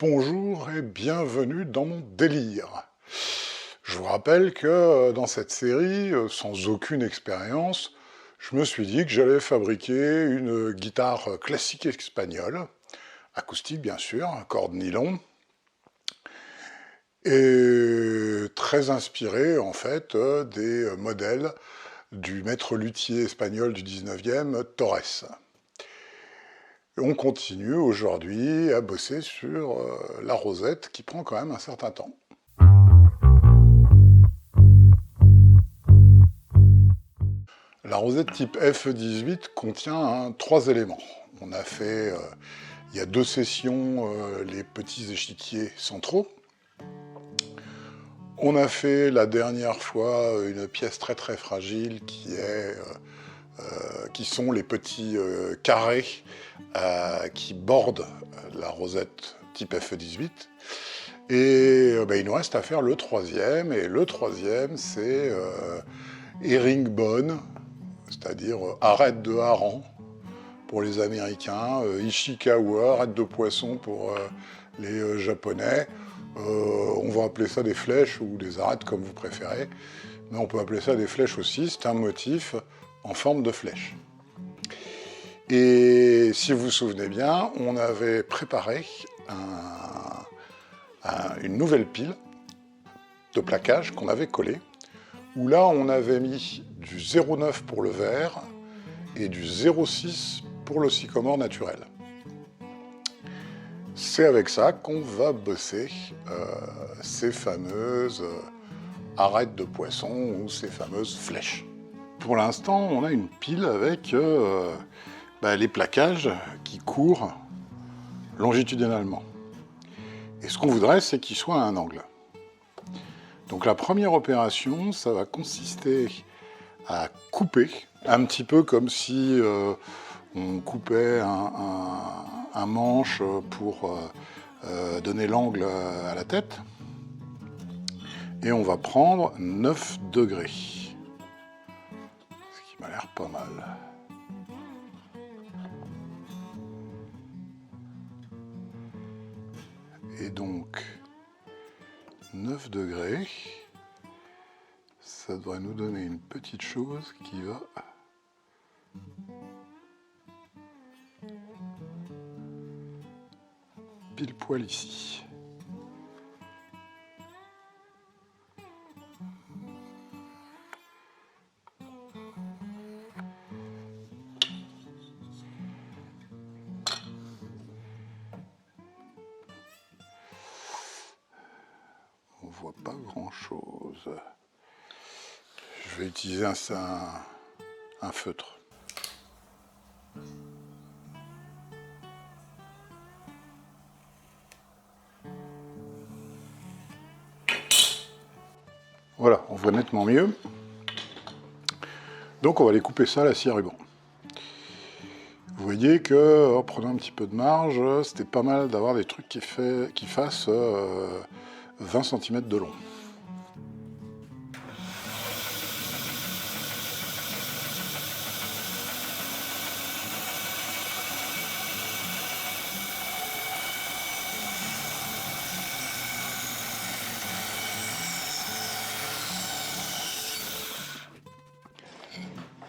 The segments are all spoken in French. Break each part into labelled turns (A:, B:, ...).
A: Bonjour et bienvenue dans mon délire. Je vous rappelle que dans cette série, sans aucune expérience, je me suis dit que j'allais fabriquer une guitare classique espagnole, acoustique bien sûr, à cordes nylon, et très inspiré en fait des modèles du maître luthier espagnol du 19e, Torres. On continue aujourd'hui à bosser sur la rosette qui prend quand même un certain temps. La rosette type F18 contient 3 éléments. On a fait, il y a 2 sessions, les petits échiquiers centraux. On a fait la dernière fois une pièce très très fragile qui sont les petits carrés qui bordent la rosette type F18. Et il nous reste à faire le troisième, et le troisième c'est herringbone, c'est-à-dire arête de hareng pour les Américains, Ishikawa, arête de poisson pour les Japonais. On va appeler ça des flèches ou des arêtes comme vous préférez, mais on peut appeler ça des flèches aussi, c'est un motif en forme de flèche. Et si vous vous souvenez bien, on avait préparé une nouvelle pile de plaquage qu'on avait collée, où là on avait mis du 0,9 pour le verre et du 0,6 pour le sycomore naturel. C'est avec ça qu'on va bosser ces fameuses arêtes de poisson ou ces fameuses flèches. Pour l'instant, on a une pile avec les plaquages qui courent longitudinalement. Et ce qu'on voudrait, c'est qu'ils soient à un angle. Donc la première opération, ça va consister à couper, un petit peu comme si on coupait un manche pour donner l'angle à la tête. Et on va prendre 9 degrés. Ce qui m'a l'air pas mal. Et donc, 9 degrés, ça devrait nous donner une petite chose qui va pile poil ici. On voit pas grand chose. Je vais utiliser un feutre. Voilà, on voit nettement mieux. Donc on va aller couper ça à la scie à ruban. Vous voyez que, en prenant un petit peu de marge, c'était pas mal d'avoir des trucs qui fassent 20 cm de long.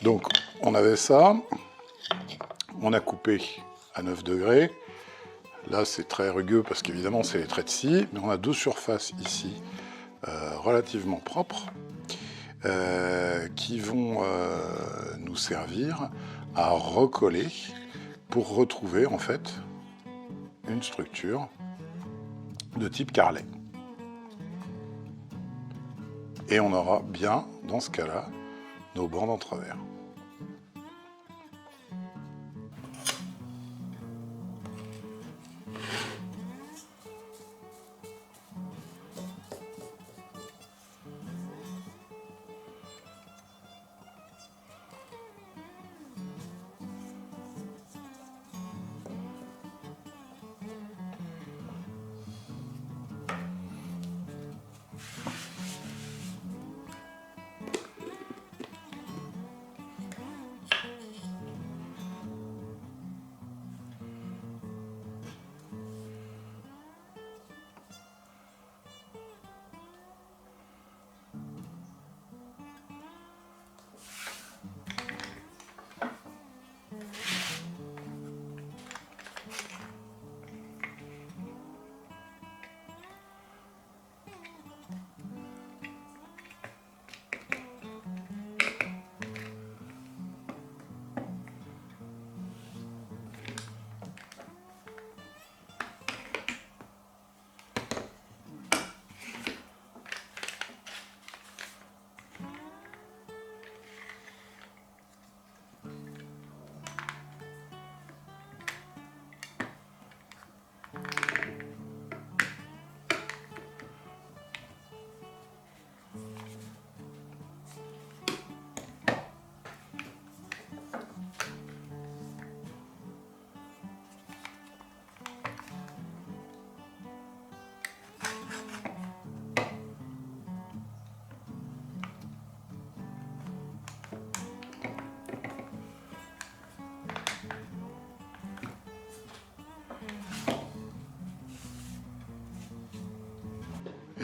A: Donc, on avait ça, on a coupé à 9 degrés. Là, c'est très rugueux parce qu'évidemment, c'est les traits de scie, mais on a deux surfaces ici relativement propres qui vont nous servir à recoller pour retrouver en fait une structure de type carrelet. Et on aura bien, dans ce cas-là, nos bandes en travers.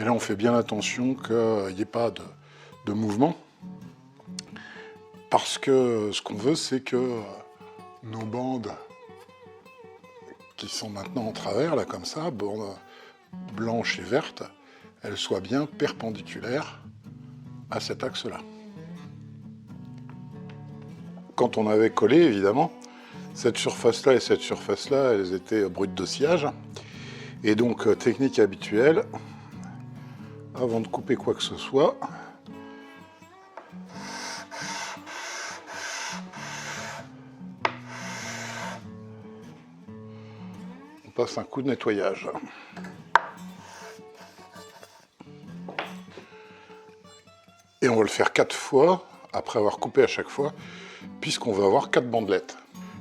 A: Et là, on fait bien attention qu'il n'y ait pas de mouvement. Parce que ce qu'on veut, c'est que nos bandes qui sont maintenant en travers, là, comme ça, bandes blanches et vertes, elles soient bien perpendiculaires à cet axe-là. Quand on avait collé, évidemment, cette surface-là et cette surface-là, elles étaient brutes de sciage. Et donc, technique habituelle, avant de couper quoi que ce soit, on passe un coup de nettoyage. Et on va le faire 4 fois, après avoir coupé à chaque fois, puisqu'on va avoir 4 bandelettes.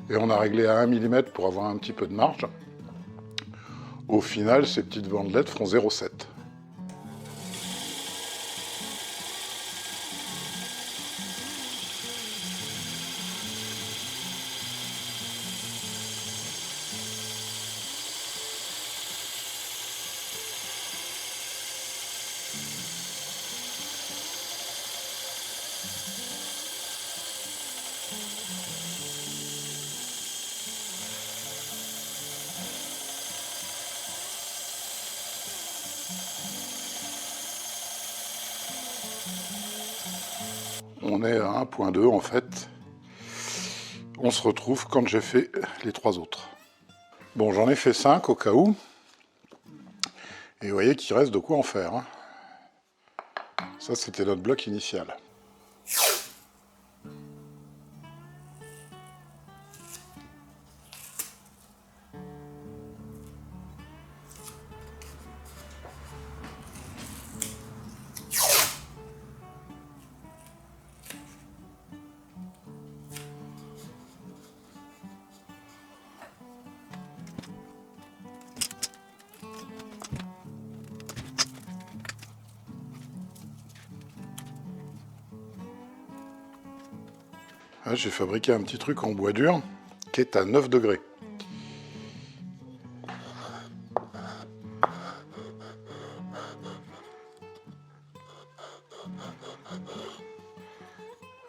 A: Et on a réglé à 1 mm pour avoir un petit peu de marge. Au final, ces petites bandelettes feront 0,7. On est à 1.2 en fait. On se retrouve quand j'ai fait les 3 autres. Bon, j'en ai fait 5 au cas où. Et vous voyez qu'il reste de quoi en faire. Hein. Ça, c'était notre bloc initial. Là, j'ai fabriqué un petit truc en bois dur qui est à 9 degrés.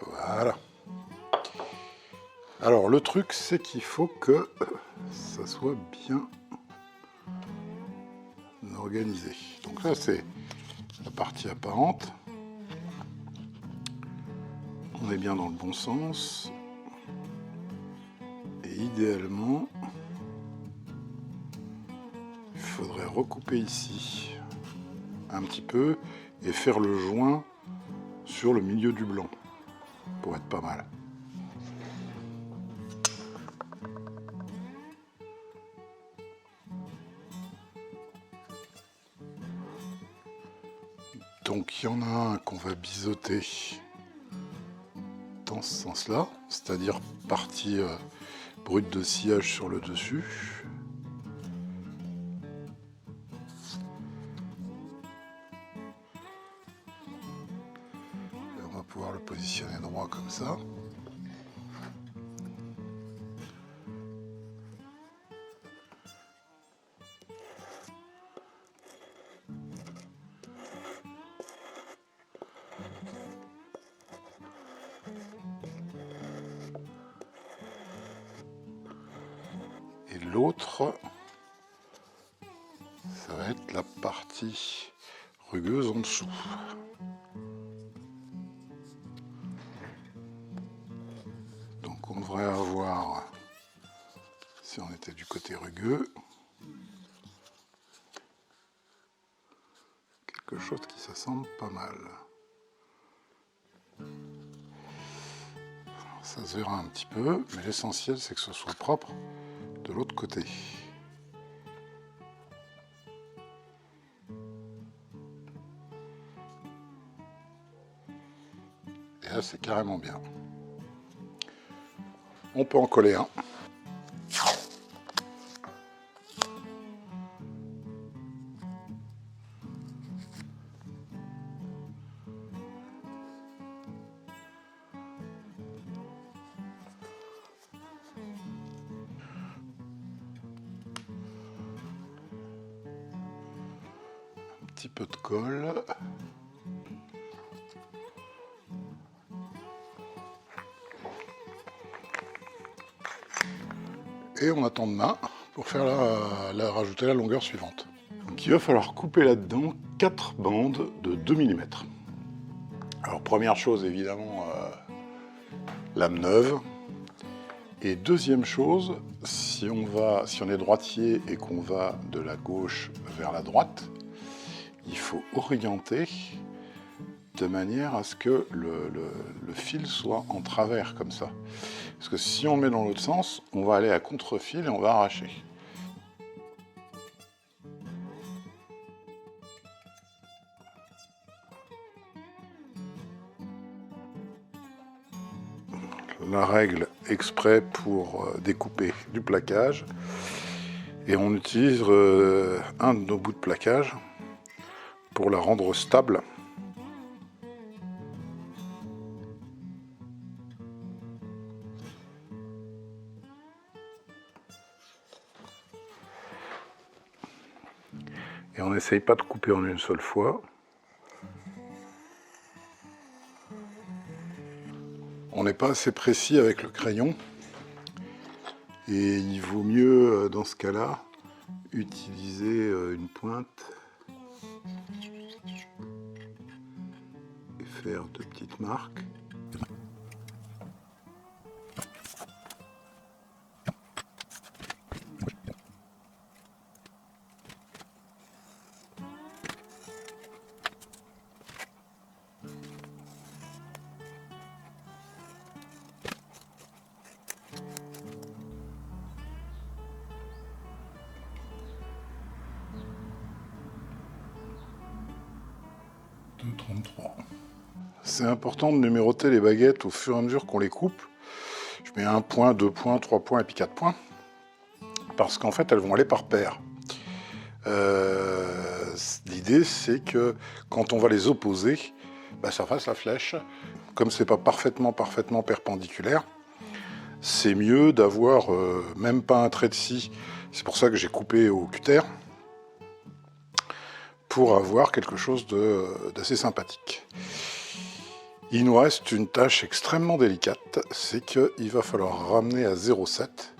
A: Voilà. Alors, le truc, c'est qu'il faut que ça soit bien organisé. Donc là, c'est la partie apparente. On est bien dans le bon sens. Et idéalement, il faudrait recouper ici un petit peu et faire le joint sur le milieu du blanc pour être pas mal. Donc il y en a un qu'on va biseauter dans ce sens-là, c'est-à-dire partie brute de sciage sur le dessus. Et on va pouvoir le positionner droit comme ça. Et l'autre, ça va être la partie rugueuse en dessous. Donc on devrait avoir, si on était du côté rugueux, quelque chose qui s'assemble pas mal. Ça se verra un petit peu, mais l'essentiel c'est que ce soit propre de l'autre côté. Et là c'est carrément bien. On peut en coller un. petit peu de colle. Et on attend demain pour faire rajouter la longueur suivante. Donc il va falloir couper là-dedans 4 bandes de 2 mm. Alors première chose évidemment, lame neuve. Et deuxième chose, si on est droitier et qu'on va de la gauche vers la droite, il faut orienter de manière à ce que le fil soit en travers comme ça. Parce que si on met dans l'autre sens, on va aller à contre-fil et on va arracher. La règle exprès pour découper du plaquage, et on utilise un de nos bouts de plaquage pour la rendre stable. Et on n'essaye pas de couper en une seule fois. On n'est pas assez précis avec le crayon. Et il vaut mieux, dans ce cas-là, utiliser une pointe et faire 2 petites marques. C'est important de numéroter les baguettes au fur et à mesure qu'on les coupe. Je mets 1 point, 2 points, 3 points et puis 4 points. Parce qu'en fait, elles vont aller par paire. L'idée, c'est que quand on va les opposer, ça fasse la flèche. Comme c'est pas parfaitement perpendiculaire, c'est mieux d'avoir même pas un trait de scie. C'est pour ça que j'ai coupé au cutter, pour avoir quelque chose d'assez sympathique. Il nous reste une tâche extrêmement délicate, c'est qu'il va falloir ramener à 0,7.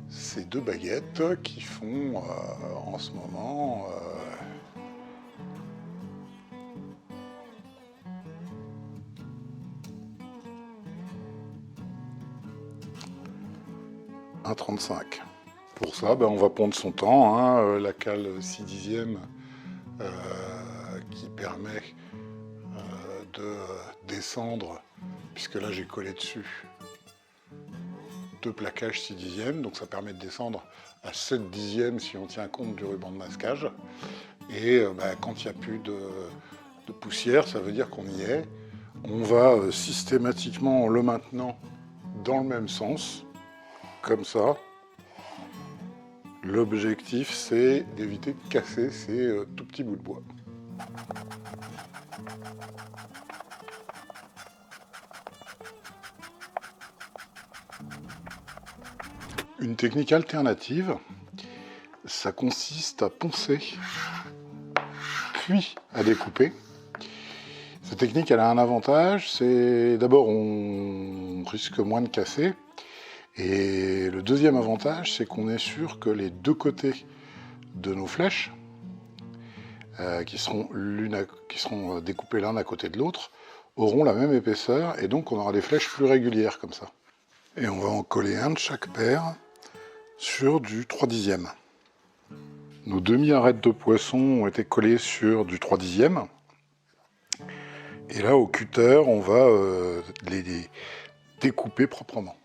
A: Ces 2 baguettes qui font en ce moment 1,35. Pour ça, on va pondre son temps, hein, la cale 6/10 qui permet de descendre, puisque là j'ai collé dessus 2 plaquages 6/10, donc ça permet de descendre à 7/10 si on tient compte du ruban de masquage. Et quand il n'y a plus de poussière, ça veut dire qu'on y est. On va systématiquement, en le maintenant dans le même sens, comme ça. L'objectif, c'est d'éviter de casser ces tout petits bouts de bois. Une technique alternative, ça consiste à poncer, puis à découper. Cette technique, elle a un avantage, c'est d'abord on risque moins de casser. Et le deuxième avantage, c'est qu'on est sûr que les 2 côtés de nos flèches, qui seront découpées l'un à côté de l'autre, auront la même épaisseur, et donc on aura des flèches plus régulières comme ça. Et on va en coller un de chaque paire sur du 3/10. Nos demi-arêtes de poisson ont été collées sur du 3/10. Et là, au cutter, on va les découper proprement.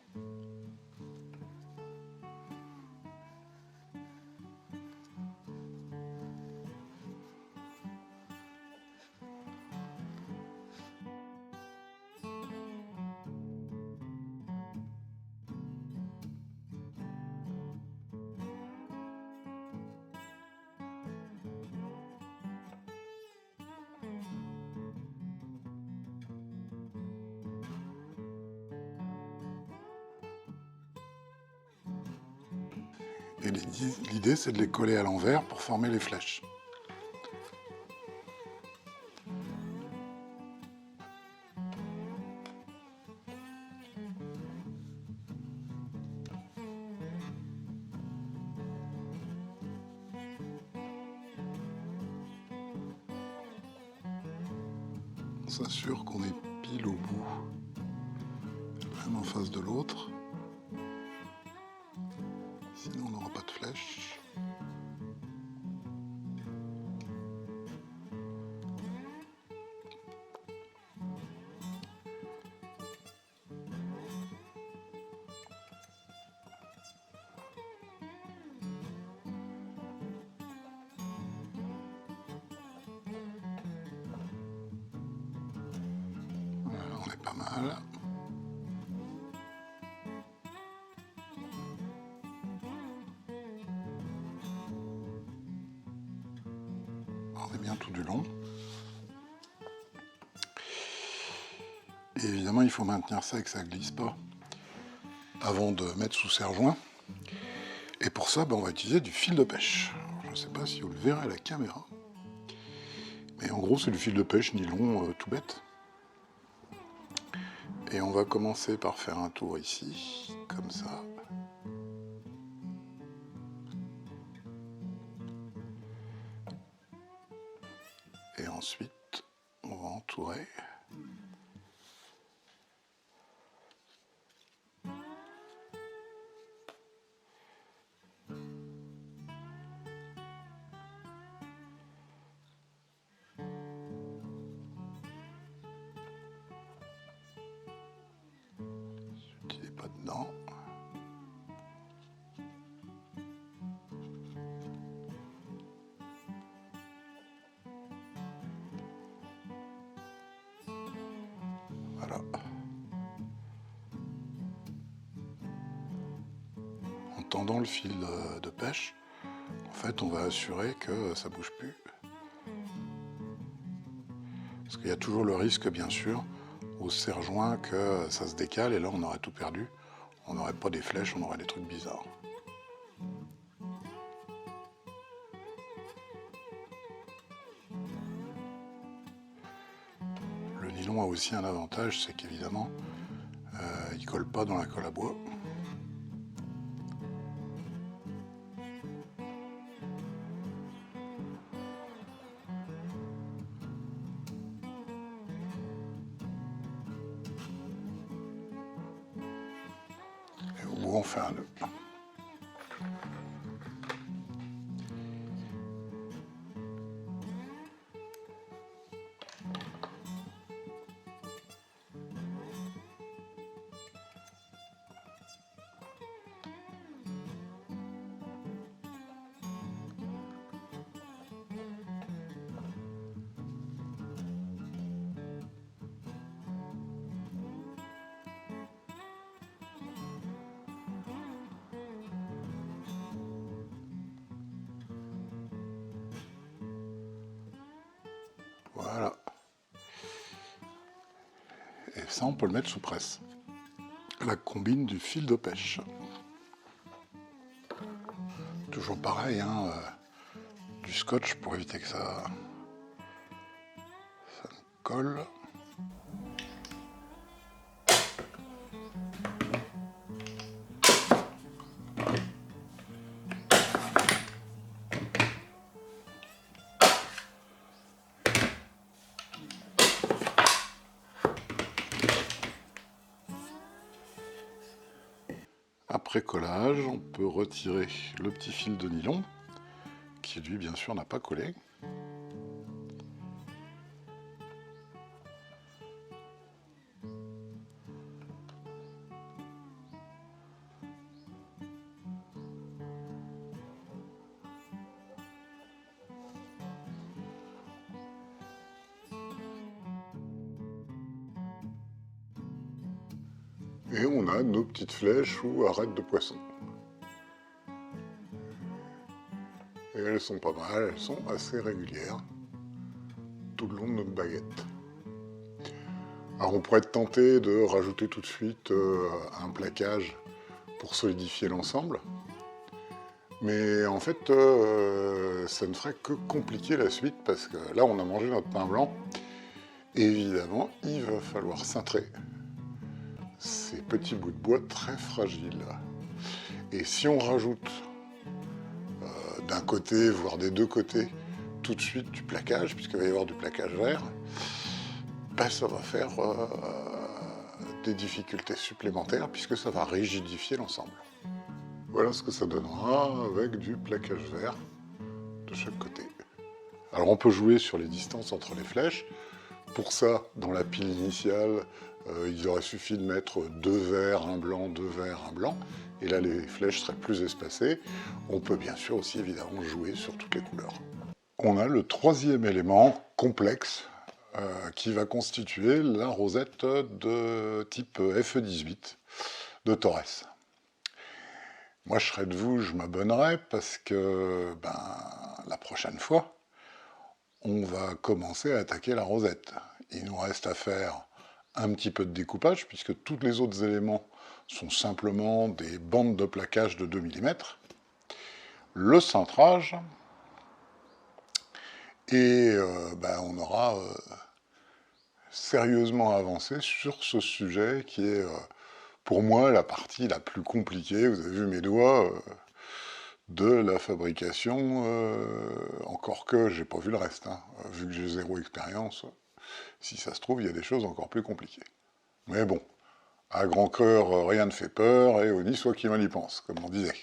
A: L'idée, c'est de les coller à l'envers pour former les flèches. On s'assure qu'on est pile au bout, l'un en face de l'autre. Sinon, on n'aura pas de flèche. Voilà, on est pas mal. On est bien tout du long. Et évidemment, il faut maintenir ça et que ça ne glisse pas avant de mettre sous serre-joint. Et pour ça, on va utiliser du fil de pêche. Alors, je ne sais pas si vous le verrez à la caméra. Mais en gros, c'est du fil de pêche nylon tout bête. Et on va commencer par faire un tour ici, comme ça. Et ensuite, on va entourer. Celui-ci n'est pas dedans. Voilà. En tendant le fil de pêche, en fait, on va assurer que ça ne bouge plus. Parce qu'il y a toujours le risque, bien sûr, au serre-joint que ça se décale et là, on aurait tout perdu. On n'aurait pas des flèches, on aurait des trucs bizarres. Le nylon a aussi un avantage, c'est qu'évidemment, il ne colle pas dans la colle à bois. Et au bout, on fait un nœud. Voilà. Et ça, on peut le mettre sous presse. La combine du fil de pêche. Toujours pareil, hein, du scotch pour éviter que ça colle. Après collage, on peut retirer le petit fil de nylon, qui lui, bien sûr, n'a pas collé. Et on a nos petites flèches ou arêtes de poisson. Et elles sont pas mal, elles sont assez régulières tout le long de notre baguette. Alors on pourrait être tenté de rajouter tout de suite un plaquage pour solidifier l'ensemble. Mais en fait, ça ne ferait que compliquer la suite, parce que là, on a mangé notre pain blanc. Évidemment, il va falloir cintrer ces petits bouts de bois très fragiles. Et si on rajoute d'un côté, voire des deux côtés, tout de suite du plaquage, puisqu'il va y avoir du plaquage vert, ben ça va faire des difficultés supplémentaires, puisque ça va rigidifier l'ensemble. Voilà ce que ça donnera avec du plaquage vert de chaque côté. Alors on peut jouer sur les distances entre les flèches. Pour ça, dans la pile initiale, il aurait suffi de mettre 2 verts, un blanc, 2 verts, un blanc, et là les flèches seraient plus espacées. On peut bien sûr aussi évidemment jouer sur toutes les couleurs. On a le troisième élément complexe qui va constituer la rosette de type FE18 de Torres. Moi je serais de vous, je m'abonnerais parce que la prochaine fois, on va commencer à attaquer la rosette. Il nous reste à faire un petit peu de découpage, puisque tous les autres éléments sont simplement des bandes de plaquage de 2 mm, le cintrage, et on aura sérieusement avancé sur ce sujet qui est, pour moi, la partie la plus compliquée, vous avez vu mes doigts, de la fabrication, encore que j'ai pas vu le reste, hein, vu que j'ai 0 expérience, si ça se trouve, il y a des choses encore plus compliquées. Mais bon, à grand cœur, rien ne fait peur, et au nid, soit qui mal y pense, comme on disait.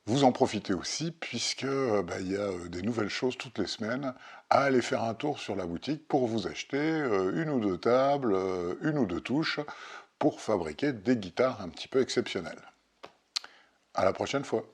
A: Vous en profitez aussi, puisque il y a des nouvelles choses toutes les semaines, à aller faire un tour sur la boutique pour vous acheter une ou deux tables, une ou deux touches, pour fabriquer des guitares un petit peu exceptionnelles. À la prochaine fois.